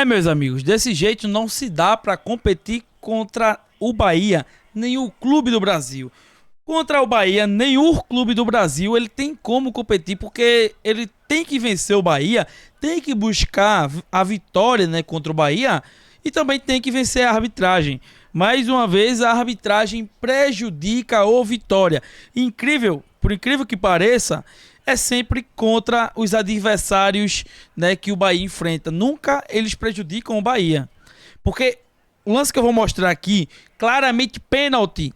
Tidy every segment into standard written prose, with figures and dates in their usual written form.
Meus amigos, desse jeito não se dá para competir contra o Bahia, nem o clube do Brasil. Contra o Bahia, nenhum clube do Brasil ele tem como competir, porque ele tem que vencer o Bahia, tem que buscar a vitória, né, contra o Bahia e também tem que vencer a arbitragem. Mais uma vez, a arbitragem prejudica o Vitória. Incrível, por incrível que pareça, é sempre contra os adversários, né, que o Bahia enfrenta. Nunca eles prejudicam o Bahia. Porque o lance que eu vou mostrar aqui, claramente pênalti.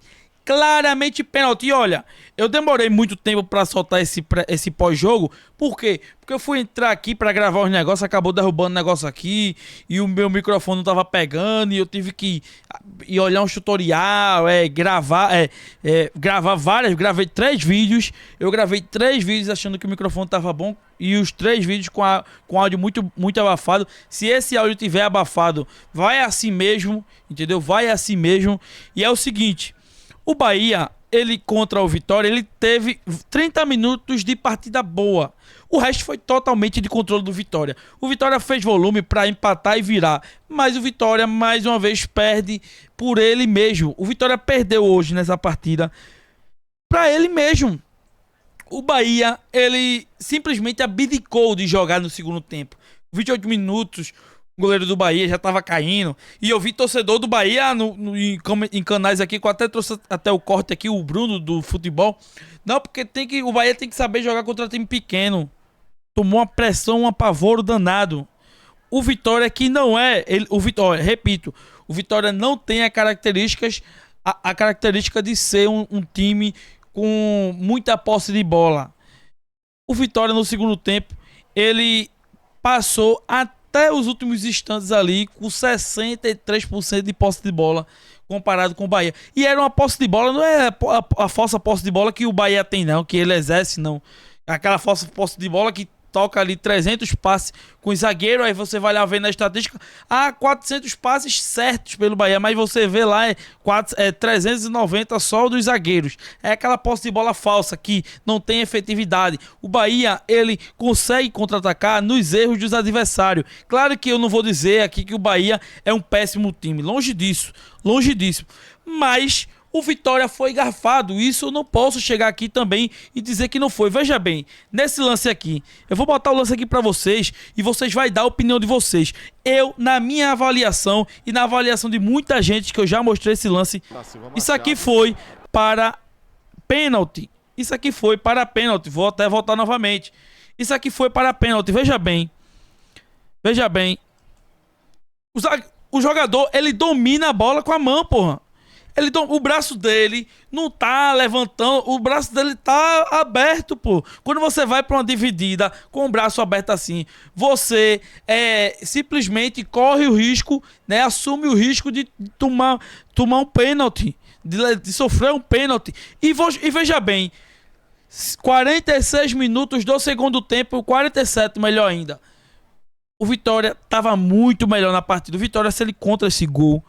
Claramente pênalti. E olha, eu demorei muito tempo pra soltar esse pós-jogo. Por quê? Porque eu fui entrar aqui pra gravar os negócios, acabou derrubando o negócio aqui e o meu microfone não tava pegando e eu tive que ir olhar um tutorial, gravar várias, gravei 3 vídeos. Eu gravei 3 vídeos achando que o microfone tava bom e os 3 vídeos com áudio muito abafado. Se esse áudio tiver abafado, vai assim mesmo, entendeu? Vai assim mesmo. E é o seguinte, o Bahia, ele contra o Vitória, ele teve 30 minutos de partida boa. O resto foi totalmente de controle do Vitória. O Vitória fez volume para empatar e virar, mas o Vitória mais uma vez perde por ele mesmo. O Vitória perdeu hoje nessa partida para ele mesmo. O Bahia, ele simplesmente abdicou de jogar no segundo tempo. 28 minutos, o goleiro do Bahia já tava caindo. E eu vi torcedor do Bahia em canais aqui, que eu até trouxe até o corte aqui, o Bruno do futebol. Não, porque o Bahia tem que saber jogar contra time pequeno. Tomou uma pressão, um apavoro danado. O Vitória que não é... repito, o Vitória não tem a característica de ser um time com muita posse de bola. O Vitória no segundo tempo, ele passou até os últimos instantes ali com 63% de posse de bola comparado com o Bahia. E era uma posse de bola, não é a falsa posse de bola que o Bahia tem não, que ele exerce não. Aquela falsa posse de bola que toca ali 300 passes com o zagueiro, aí você vai lá ver na estatística, 400 passes certos pelo Bahia, mas você vê lá 390 só dos zagueiros. É aquela posse de bola falsa que não tem efetividade. O Bahia, ele consegue contra-atacar nos erros dos adversários. Claro que eu não vou dizer aqui que o Bahia é um péssimo time, longe disso, mas o Vitória foi garfado. Isso eu não posso chegar aqui também e dizer que não foi. Veja bem, nesse lance aqui, eu vou botar o lance aqui para vocês e vocês vão dar a opinião de vocês. Eu, na minha avaliação e na avaliação de muita gente que eu já mostrei esse lance, isso aqui foi para pênalti. Isso aqui foi para pênalti. Vou até voltar novamente. Isso aqui foi para pênalti. Veja bem. Veja bem. O jogador, ele domina a bola com a mão, porra. O braço dele não tá levantando, o braço dele tá aberto, pô. Quando você vai pra uma dividida com o braço aberto assim, você simplesmente corre o risco, né? Assume o risco de tomar um pênalti, de sofrer um pênalti. E veja bem, 46 minutos do segundo tempo, 47 melhor ainda. O Vitória tava muito melhor na partida. O Vitória, se ele contra esse gol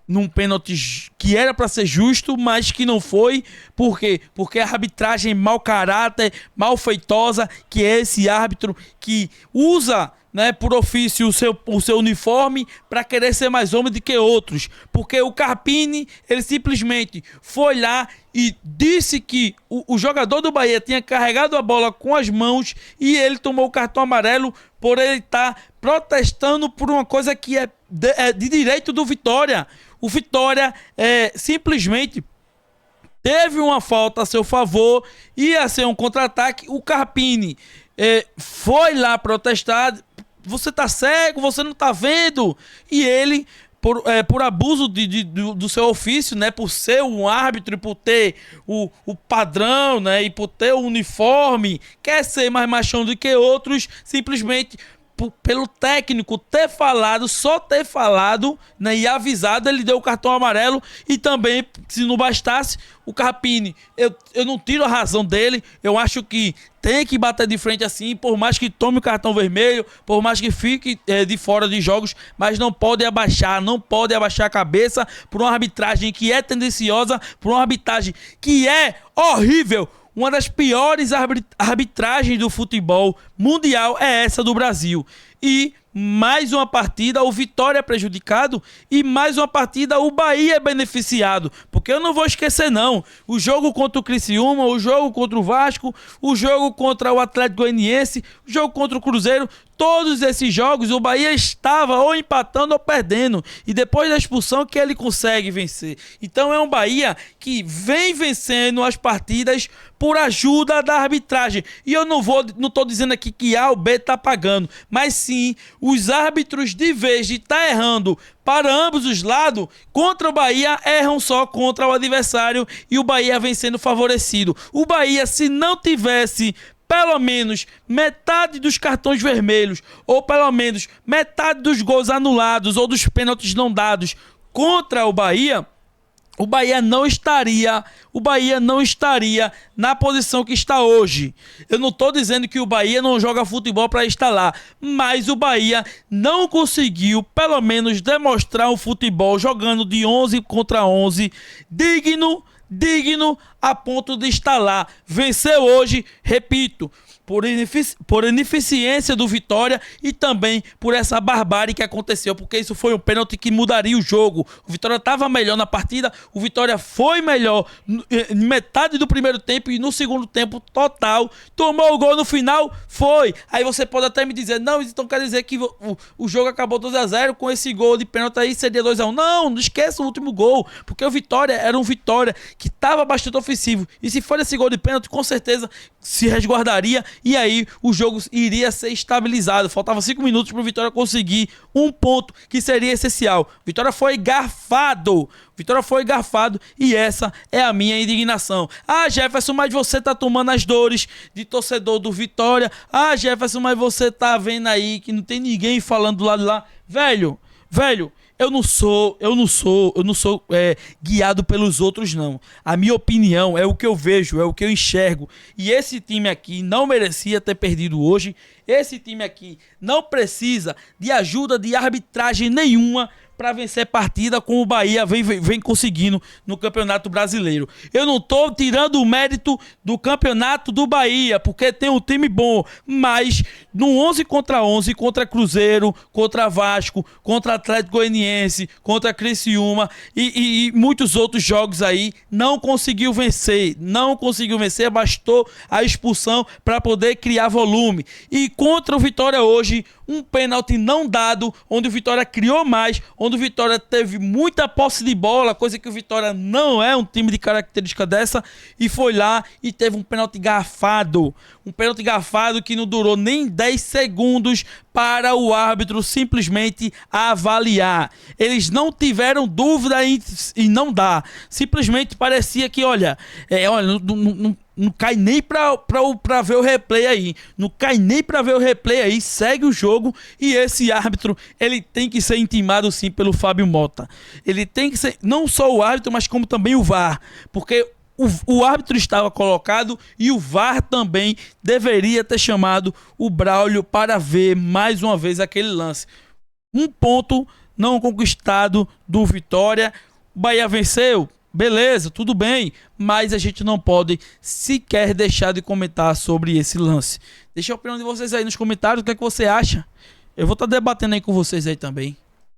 num pênalti que era para ser justo, mas que não foi. Por quê? Porque a arbitragem mau caráter, malfeitosa, que é esse árbitro que usa, né, por ofício o seu uniforme para querer ser mais homem do que outros. Porque o Carpini, ele simplesmente foi lá e disse que o jogador do Bahia tinha carregado a bola com as mãos e ele tomou o cartão amarelo por ele estar protestando por uma coisa que é de direito do Vitória. O Vitória simplesmente teve uma falta a seu favor, ia ser um contra-ataque. O Carpini foi lá protestar. Você tá cego, você não tá vendo. E ele, por abuso do seu ofício, né, por ser um árbitro e por ter o padrão, né, e por ter o uniforme, quer ser mais machão do que outros, simplesmente pelo técnico só ter falado, né, e avisado, ele deu o cartão amarelo. E também, se não bastasse, o Carpini, eu não tiro a razão dele, eu acho que tem que bater de frente assim, por mais que tome o cartão vermelho, por mais que fique de fora de jogos, mas não pode abaixar a cabeça por uma arbitragem que é tendenciosa, por uma arbitragem que é horrível. Uma das piores arbitragens do futebol mundial é essa do Brasil. E mais uma partida o Vitória é prejudicado e mais uma partida o Bahia é beneficiado. Porque eu não vou esquecer não, o jogo contra o Criciúma, o jogo contra o Vasco, o jogo contra o Atlético Goianiense, o jogo contra o Cruzeiro, todos esses jogos o Bahia estava ou empatando ou perdendo. E depois da expulsão que ele consegue vencer. Então é um Bahia que vem vencendo as partidas por ajuda da arbitragem. E eu não estou dizendo aqui que A ou B está pagando. Mas sim, os árbitros, de vez de estar errando para ambos os lados, contra o Bahia, erram só contra o adversário. E o Bahia vem sendo favorecido. O Bahia, se não tivesse pelo menos metade dos cartões vermelhos, ou pelo menos metade dos gols anulados, ou dos pênaltis não dados contra o Bahia não estaria na posição que está hoje. Eu não estou dizendo que o Bahia não joga futebol para estar lá, mas o Bahia não conseguiu, pelo menos, demonstrar um futebol jogando de 11 contra 11, digno a ponto de estar lá. Venceu hoje, repito, por ineficiência do Vitória e também por essa barbárie que aconteceu, porque isso foi um pênalti que mudaria o jogo. O Vitória estava melhor na partida, o Vitória foi melhor em metade do primeiro tempo e no segundo tempo total, tomou o gol no final, foi. Aí você pode até me dizer, não, então quer dizer que o jogo acabou 2-0 com esse gol de pênalti aí, seria 2-1. Não esqueça o último gol, porque o Vitória era um Vitória que estava bastante ofensivo, e se for esse gol de pênalti, com certeza se resguardaria e aí o jogo iria ser estabilizado. Faltava 5 minutos para o Vitória conseguir um ponto que seria essencial. Vitória foi garfado e essa é a minha indignação. Ah, Jefferson, mas você tá tomando as dores de torcedor do Vitória. Ah, Jefferson, mas você tá vendo aí que não tem ninguém falando do lado de lá. Velho, eu não sou guiado pelos outros, não. A minha opinião é o que eu vejo, é o que eu enxergo. E esse time aqui não merecia ter perdido hoje. Esse time aqui não precisa de ajuda de arbitragem nenhuma para vencer partida como o Bahia vem conseguindo no Campeonato Brasileiro. Eu não estou tirando o mérito do Campeonato do Bahia, porque tem um time bom, mas no 11 contra 11, contra Cruzeiro, contra Vasco, contra Atlético Goianiense, contra Criciúma e muitos outros jogos aí, não conseguiu vencer, bastou a expulsão para poder criar volume. E contra o Vitória hoje, um pênalti não dado, onde o Vitória criou mais, onde o Vitória teve muita posse de bola, coisa que o Vitória não é um time de característica dessa, e foi lá e teve um pênalti garfado que não durou nem 10 segundos para o árbitro simplesmente avaliar. Eles não tiveram dúvida em não dar, simplesmente parecia que, olha, não cai nem pra ver o replay aí. Não cai nem pra ver o replay aí. Segue o jogo. E esse árbitro, ele tem que ser intimado sim pelo Fábio Mota. Ele tem que ser, não só o árbitro, mas como também o VAR. Porque o árbitro estava colocado e o VAR também deveria ter chamado o Braulio para ver mais uma vez aquele lance. Um ponto não conquistado do Vitória. O Bahia venceu. Beleza, tudo bem, mas a gente não pode sequer deixar de comentar sobre esse lance. Deixa a opinião de vocês aí nos comentários, o que é que você acha? Eu vou estar debatendo aí com vocês aí também.